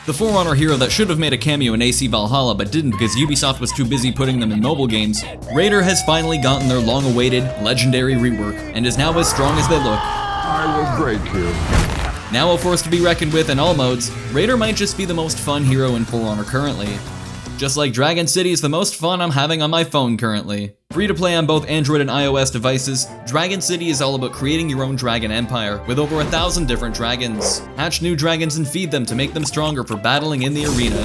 The Forerunner hero that should have made a cameo in AC Valhalla but didn't because Ubisoft was too busy putting them in mobile games, Raider has finally gotten their long-awaited, legendary rework, and is now as strong as they look. I will break you. Now a force to be reckoned with in all modes, Raider might just be the most fun hero in Forerunner currently. Just like Dragon City is the most fun I'm having on my phone currently. Free to play on both Android and iOS devices, Dragon City is all about creating your own dragon empire with over 1,000 different dragons. Hatch new dragons and feed them to make them stronger for battling in the arena.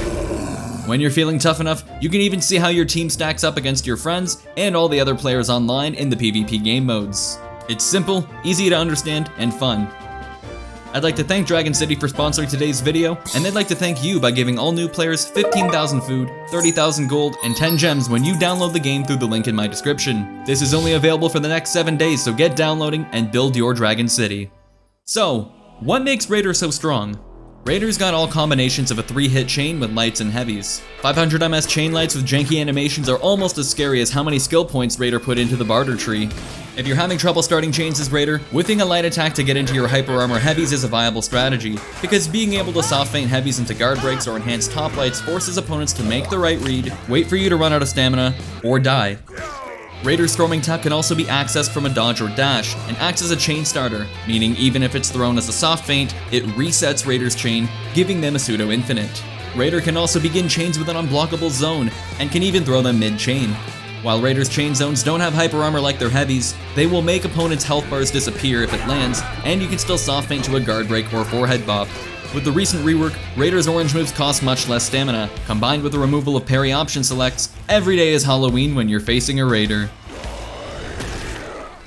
When you're feeling tough enough, you can even see how your team stacks up against your friends and all the other players online in the PvP game modes. It's simple, easy to understand, and fun. I'd like to thank Dragon City for sponsoring today's video, and I'd like to thank you by giving all new players 15,000 food, 30,000 gold, and 10 gems when you download the game through the link in my description. This is only available for the next 7 days, so get downloading and build your Dragon City. So, what makes Raider so strong? Raider's got all combinations of a 3-hit chain with lights and heavies. 500 MS chain lights with janky animations are almost as scary as how many skill points Raider put into the barter tree. If you're having trouble starting chains as Raider, whiffing a light attack to get into your hyper armor heavies is a viable strategy, because being able to soft feint heavies into guard breaks or enhanced top lights forces opponents to make the right read, wait for you to run out of stamina, or die. Raider's Storming Tap can also be accessed from a dodge or dash, and acts as a chain starter, meaning even if it's thrown as a soft feint, it resets Raider's chain, giving them a pseudo-infinite. Raider can also begin chains with an unblockable zone, and can even throw them mid-chain. While Raider's chain zones don't have hyper armor like their heavies, they will make opponents' health bars disappear if it lands, and you can still soft feint to a guard break or forehead bop. With the recent rework, Raider's orange moves cost much less stamina. Combined with the removal of parry option selects, every day is Halloween when you're facing a Raider.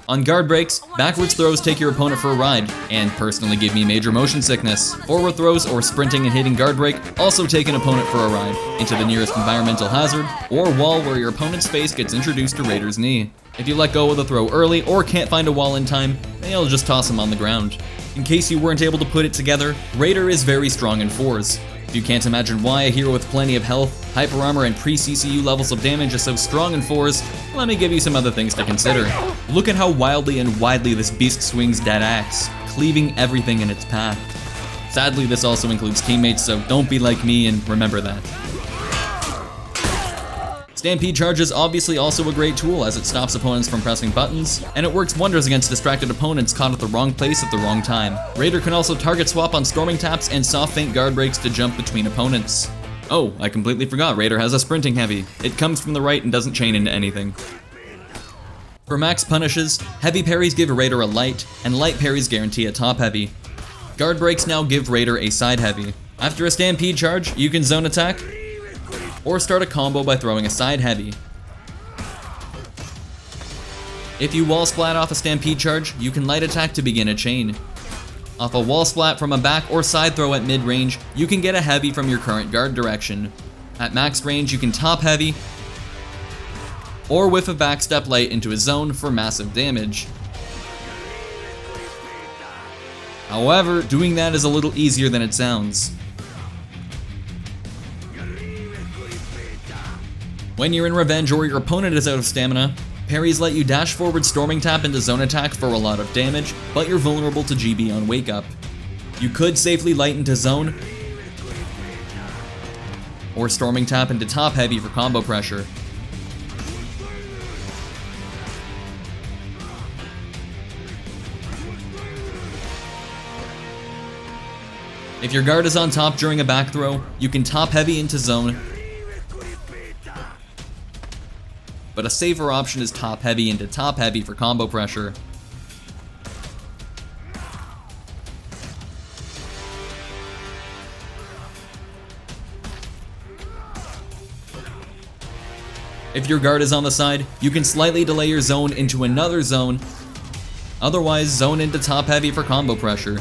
On guard breaks, backwards throws take your opponent for a ride, and personally give me major motion sickness. Forward throws or sprinting and hitting guard break also take an opponent for a ride, into the nearest environmental hazard, or wall where your opponent's face gets introduced to Raider's knee. If you let go of the throw early or can't find a wall in time, then you'll just toss him on the ground. In case you weren't able to put it together, Raider is very strong in 4s. If you can't imagine why a hero with plenty of health, hyper armor, and pre-CCU levels of damage is so strong in 4s, let me give you some other things to consider. Look at how wildly and widely this beast swings dead axe, cleaving everything in its path. Sadly, this also includes teammates, so don't be like me and remember that. Stampede Charge is obviously also a great tool as it stops opponents from pressing buttons, and it works wonders against distracted opponents caught at the wrong place at the wrong time. Raider can also target swap on Storming Taps and soft feint guard breaks to jump between opponents. Oh, I completely forgot Raider has a sprinting heavy. It comes from the right and doesn't chain into anything. For max punishes, heavy parries give Raider a light, and light parries guarantee a top heavy. Guard breaks now give Raider a side heavy. After a Stampede Charge, you can zone attack, or start a combo by throwing a side heavy. If you wall splat off a Stampede Charge, you can light attack to begin a chain. Off a wall splat from a back or side throw at mid range, you can get a heavy from your current guard direction. At max range, you can top heavy, or whiff a backstep light into a zone for massive damage. However, doing that is a little easier than it sounds. When you're in revenge or your opponent is out of stamina, parries let you dash forward Storming Tap into zone attack for a lot of damage, but you're vulnerable to GB on wake up. You could safely light into zone, or Storming Tap into top heavy for combo pressure. If your guard is on top during a back throw, you can top heavy into zone, but a safer option is top heavy into top heavy for combo pressure. If your guard is on the side, you can slightly delay your zone into another zone, otherwise zone into top heavy for combo pressure.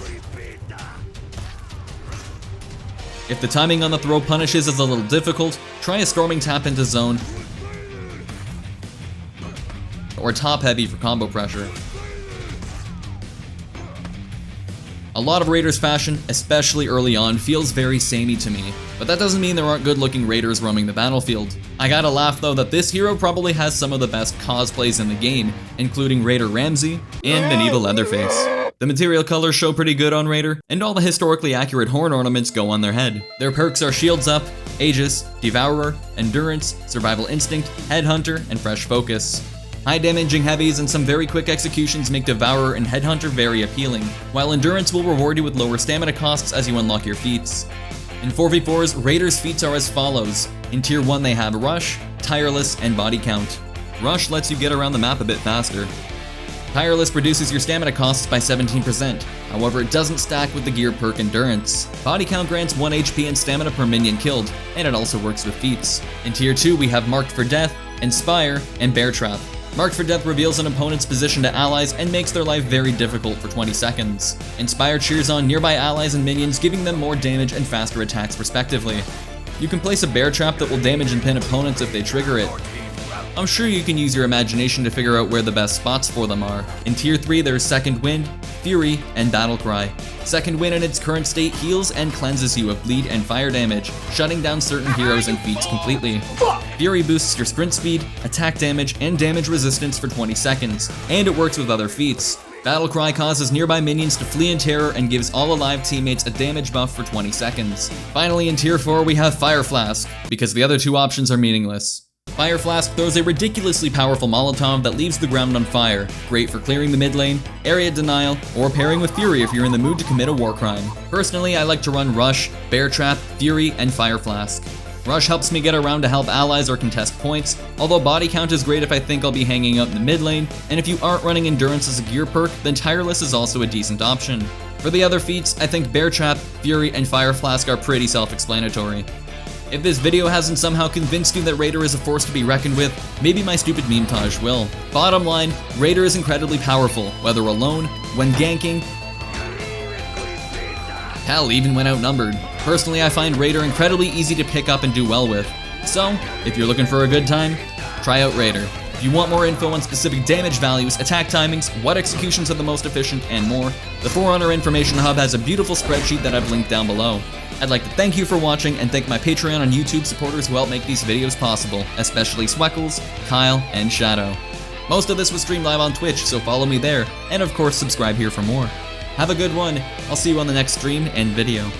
If the timing on the throw punishes is a little difficult, try a Storming Tap into zone, or top heavy for combo pressure. A lot of Raiders fashion, especially early on, feels very samey to me, but that doesn't mean there aren't good looking Raiders roaming the battlefield. I gotta laugh though that this hero probably has some of the best cosplays in the game, including Raider Ramsey and Medieval Leatherface. The material colors show pretty good on Raider, and all the historically accurate horn ornaments go on their head. Their perks are Shields Up, Aegis, Devourer, Endurance, Survival Instinct, Headhunter, and Fresh Focus. High damaging heavies and some very quick executions make Devourer and Headhunter very appealing, while Endurance will reward you with lower stamina costs as you unlock your feats. In 4v4s, Raider's feats are as follows. In Tier 1 they have Rush, Tireless, and Body Count. Rush lets you get around the map a bit faster. Tireless reduces your stamina costs by 17%, however it doesn't stack with the gear perk Endurance. Body Count grants 1 HP and stamina per minion killed, and it also works with feats. In Tier 2 we have Marked for Death, Inspire, and Bear Trap. Marked for Death reveals an opponent's position to allies and makes their life very difficult for 20 seconds. Inspire cheers on nearby allies and minions, giving them more damage and faster attacks respectively. You can place a Bear Trap that will damage and pin opponents if they trigger it. I'm sure you can use your imagination to figure out where the best spots for them are. In Tier 3 there's Second Wind, Fury, and Battle Cry. Second Wind in its current state heals and cleanses you of bleed and fire damage, shutting down certain heroes and feats completely. Fury boosts your sprint speed, attack damage, and damage resistance for 20 seconds, and it works with other feats. Battle Cry causes nearby minions to flee in terror and gives all alive teammates a damage buff for 20 seconds. Finally, in Tier 4 we have Fire Flask, because the other two options are meaningless. Fire Flask throws a ridiculously powerful Molotov that leaves the ground on fire, great for clearing the mid lane, area denial, or pairing with Fury if you're in the mood to commit a war crime. Personally, I like to run Rush, Bear Trap, Fury, and Fire Flask. Rush helps me get around to help allies or contest points, although Body Count is great if I think I'll be hanging out in the mid lane, and if you aren't running Endurance as a gear perk, then Tireless is also a decent option. For the other feats, I think Bear Trap, Fury, and Fire Flask are pretty self-explanatory. If this video hasn't somehow convinced you that Raider is a force to be reckoned with, maybe my stupid meme-tage will. Bottom line, Raider is incredibly powerful, whether alone, when ganking, hell, even when outnumbered. Personally, I find Raider incredibly easy to pick up and do well with. So, if you're looking for a good time, try out Raider. If you want more info on specific damage values, attack timings, what executions are the most efficient, and more, the For Honor Information Hub has a beautiful spreadsheet that I've linked down below. I'd like to thank you for watching and thank my Patreon and YouTube supporters who help make these videos possible, especially Sweckles, Kyle, and Shadow. Most of this was streamed live on Twitch, so follow me there, and of course subscribe here for more. Have a good one, I'll see you on the next stream and video.